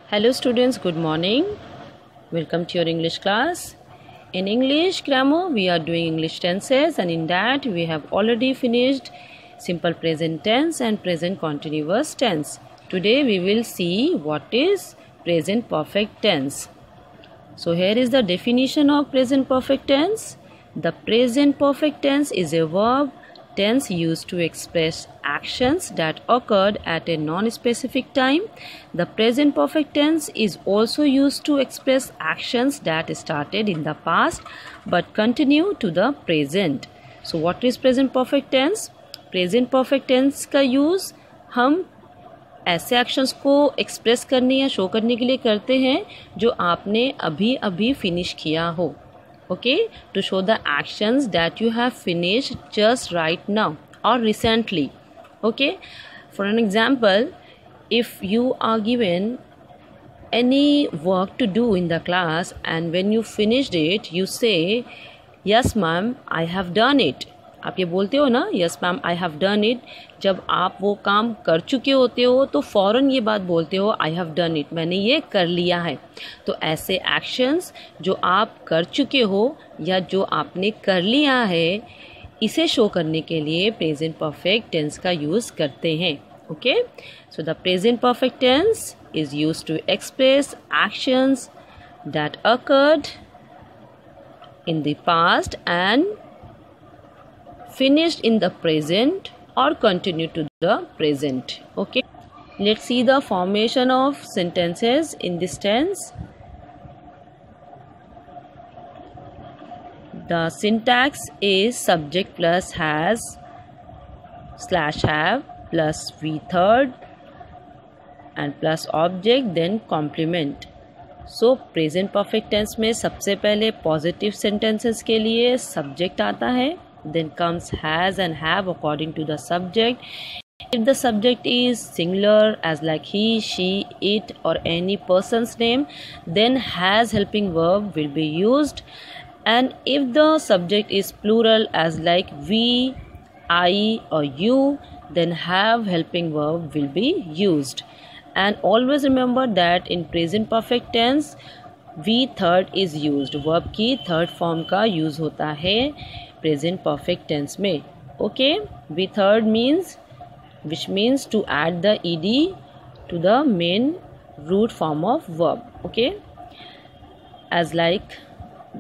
Hello students, good morning. Welcome to your English class. In English grammar, we are doing English tenses, and in that we have already finished simple present tense and present continuous tense. Today we will see what is present perfect tense. So here is the definition of present perfect tense. The present perfect tense is a verb tense used to express actions that occurred at a non-specific time. The present perfect tense is also used to express actions that started in the past but continue to the present. So what is present perfect tense? Present perfect tense का use हम ऐसे actions को express करने या show करने के लिए करते हैं जो आपने अभी अभी फिनिश किया हो. Okay, to show the actions that you have finished just right now or recently. Okay, for an example, if you are given any work to do in the class and when you finished it, you say, yes ma'am, I have done it. आप ये बोलते हो ना, yes ma'am I have done it. जब आप वो काम कर चुके होते हो तो फ़ौरन ये बात बोलते हो आई हैव डन इट, मैंने ये कर लिया है. तो ऐसे एक्शंस जो आप कर चुके हो या जो आपने कर लिया है, इसे शो करने के लिए प्रेजेंट परफेक्ट टेंस का यूज़ करते हैं. Okay, so the present perfect tense is used to express actions that occurred in the past and finished in the present or continue to the present. Okay, let's see the formation of sentences in this tense. The syntax is subject plus has slash have plus V third and plus object then complement. So present perfect tense में सबसे पहले positive sentences के लिए subject आता है, then comes has and have according to the subject. If the subject is singular as like he, she, it और any person's name, then has helping verb will be used. And if the subject is plural as like we, I और you, then have helping verb will be used. And always remember that in present perfect tense V third is used. Verb की third form का use होता है present perfect tense में. Okay, V third which means to add the ed to the main root form of verb. Okay, as like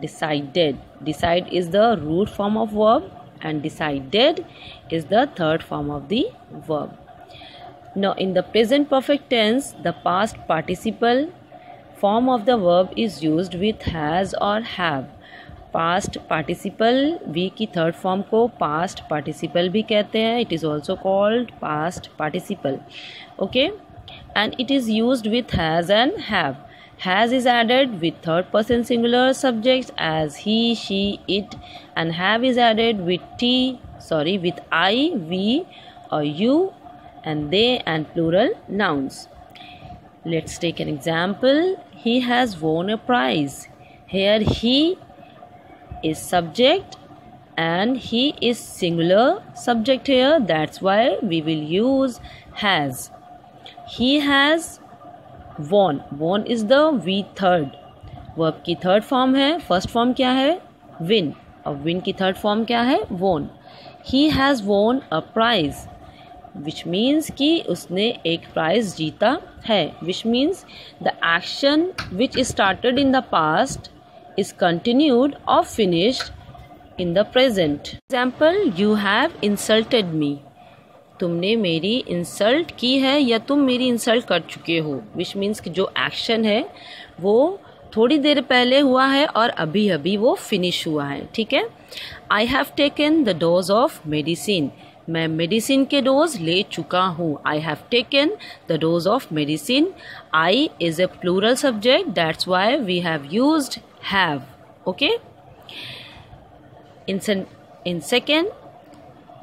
decided. Decide is the root form of verb and decided is the third form of the verb. Now in the present perfect tense, the past participle form of the verb is used with has or have. Past participle V की third form को past participle भी कहते हैं. It is also called past participle. Okay, and it is used with has and have. Has is added with third person singular subjects as he, she, it, and have is added with I, we or you and they and plural nouns. Let's take an example. He has won a prize. Here he is subject and he is singular subject here. That's why we will use has. He has won. Won is the V third. Verb की third form है. First form क्या है? Win. और win की third form क्या है? Won. He has won a prize. Which means कि उसने एक प्राइज जीता है. Which means the action which started in the past is continued or finished in the present. Example, you have insulted me. तुमने मेरी insult की है या तुम मेरी इंसल्ट कर चुके हो. Which means कि जो एक्शन है वो थोड़ी देर पहले हुआ है और अभी अभी वो फिनिश हुआ है. ठीक है. I have taken the dose of medicine. मैं मेडिसिन के डोज ले चुका हूँ. I have taken the dose of medicine. I is a plural subject, that's why we have used have. Okay, in second,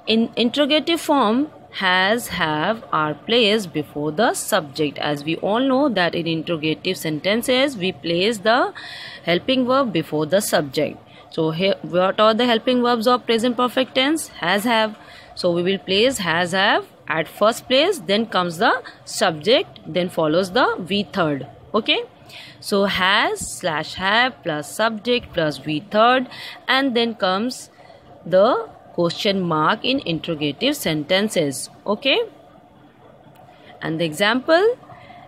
in interrogative form, has, have are placed before the subject. As we all know that in interrogative sentences we place the helping verb before the subject. So here, what are the helping verbs of present perfect tense? Has, have. So we will place has have at first place, then comes the subject, then follows the V third. Okay, so has slash have plus subject plus V third, and then comes the question mark in interrogative sentences. Okay, and the example,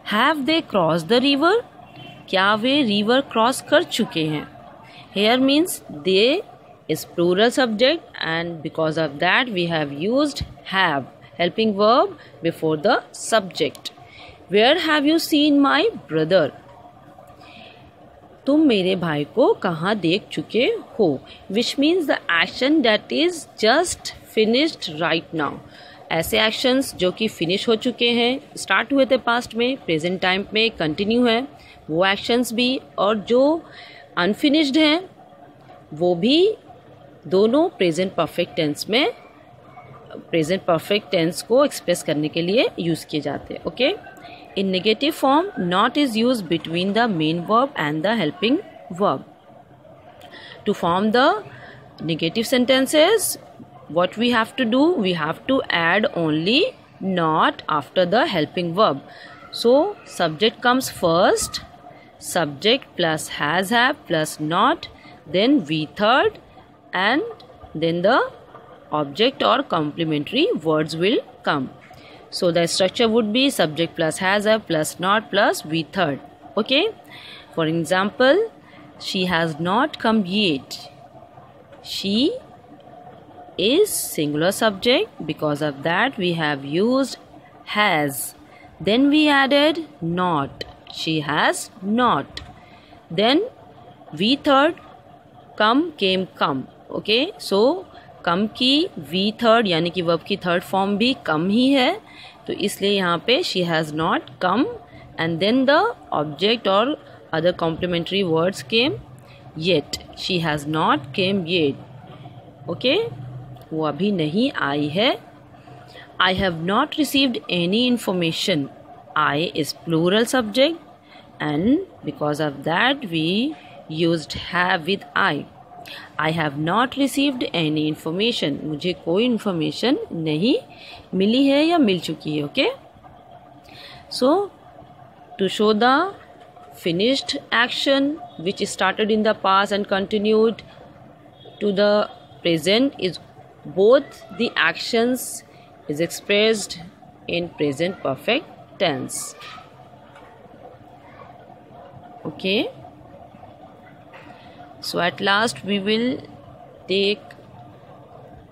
have they crossed the river? क्या वे river cross कर चुके हैं? Here means they is plural subject, and because of that we have used have helping verb before the subject. Where have you seen my brother? तुम मेरे भाई को कहाँ देख चुके हो? Which means the action that is just finished right now. ऐसे actions जो कि फिनिश हो चुके हैं, स्टार्ट हुए थे पास्ट में, प्रेजेंट टाइम में कंटिन्यू है, वो एक्शंस भी, और जो अनफिनिश्ड हैं वो भी दोनों प्रेजेंट परफेक्ट टेंस में, प्रेजेंट परफेक्ट टेंस को एक्सप्रेस करने के लिए यूज़ किए जाते हैं. Okay, in negative form not is use between the main verb and the helping verb. To form the negative sentences, what we have to do, we have to add only not after the helping verb. So subject comes first, subject plus has have plus not, then V third, and then the object or complementary words will come. So the structure would be subject plus has have plus not plus V third. Okay, for example, she has not come yet. She is singular subject, because of that we have used has, then we added not, she has not, then V third, come came come. Okay, so come की V third यानी कि verb की third form भी come ही है, तो इसलिए यहाँ पे she has not come, and then the object or other complementary words came yet. She has not came yet. Okay, वो अभी नहीं आई है. I have not received any information. I is plural subject, and because of that we used have with I. I have not received any information. मुझे कोई information नहीं मिली है या मिल चुकी है. Okay, so to show the finished action which started in the past and continued to the present, is both the actions is expressed in present perfect tense. Okay, so at last we will take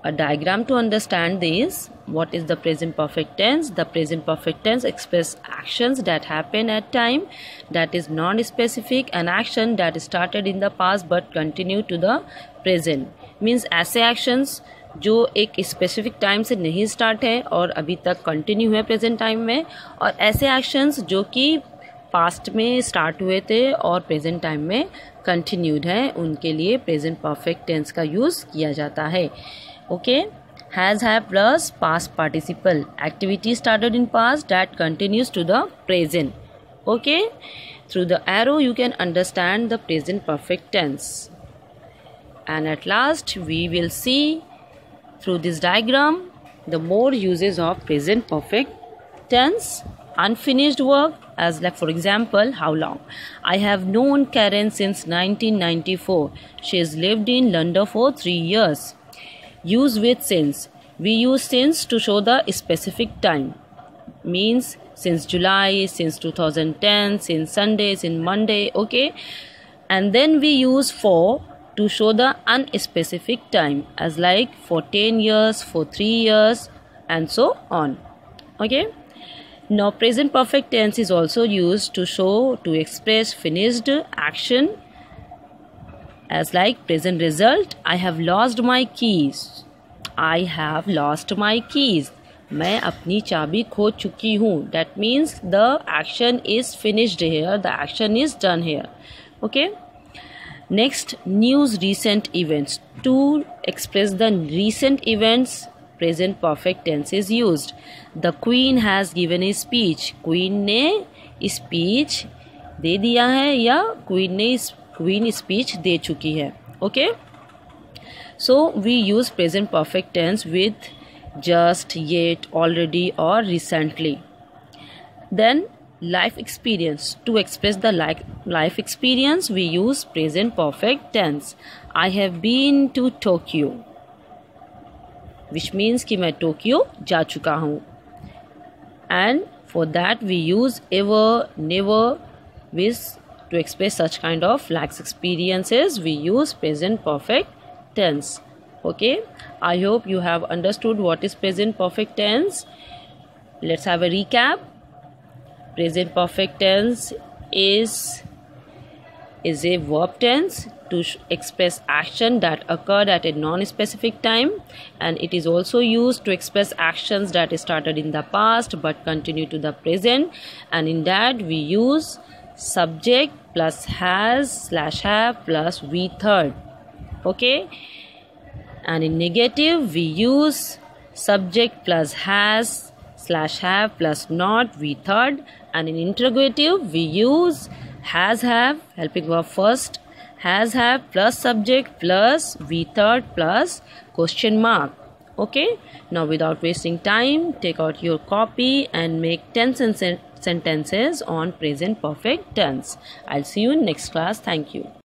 a diagram to understand this. What is the present perfect tense? The present perfect tense express actions that happen at time that is non-specific, an action that started in the past but continue to the present. Means ऐसे actions जो एक specific time से नहीं start है और अभी तक continue है प्रेजेंट टाइम में, और ऐसे एक्शंस जो कि पास्ट में स्टार्ट हुए थे और प्रेजेंट टाइम में कंटिन्यूड हैं, उनके लिए प्रेजेंट परफेक्ट टेंस का यूज़ किया जाता है. Okay, has have plus past participle, activity started in past that continues to the present. Okay, through the arrow you can understand the present perfect tense. And at last we will see through this diagram the more uses of present perfect tense. Unfinished verb, as like for example, how long? I have known Karen since 1994. She has lived in London for 3 years. Use with since. We use since to show the specific time. Means since July, since 2010, since Sunday, since Monday. Okay, and then we use for to show the unspecific time, as like for 10 years, for 3 years, and so on. Okay, now present perfect tense is also used to show, to express finished action, as like present result. I have lost my keys. I have lost my keys. मैं अपनी चाबी खो चुकी हूँ. That means the action is finished here, the action is done here. Okay, next, news recent events. To express the recent events, present perfect tense is used. The queen has given a speech. Queen ने speech दे दिया है या queen speech दे चुकी है. Okay, so we use present perfect tense with just, yet, already or recently. Then life experience. To express the life experience, we use present perfect tense. I have been to Tokyo, which means कि मैं Tokyo जा चुका हूँ. And for that we use ever, never, wish. To express such kind of life experiences, we use present perfect tense. Okay, I hope you have understood what is present perfect tense. Let's have a recap. Present perfect tense is a verb tense to express action that occurred at a non-specific time, and it is also used to express actions that started in the past but continue to the present, and in that we use subject plus has / have plus we third. Okay, and in negative we use subject plus has / have plus not we third, and in interrogative we use has have helping verb first, has have plus subject plus we third plus question mark. Okay, now without wasting time, take out your copy and make 10 sentences on present perfect tense. I'll see you in next class. Thank you.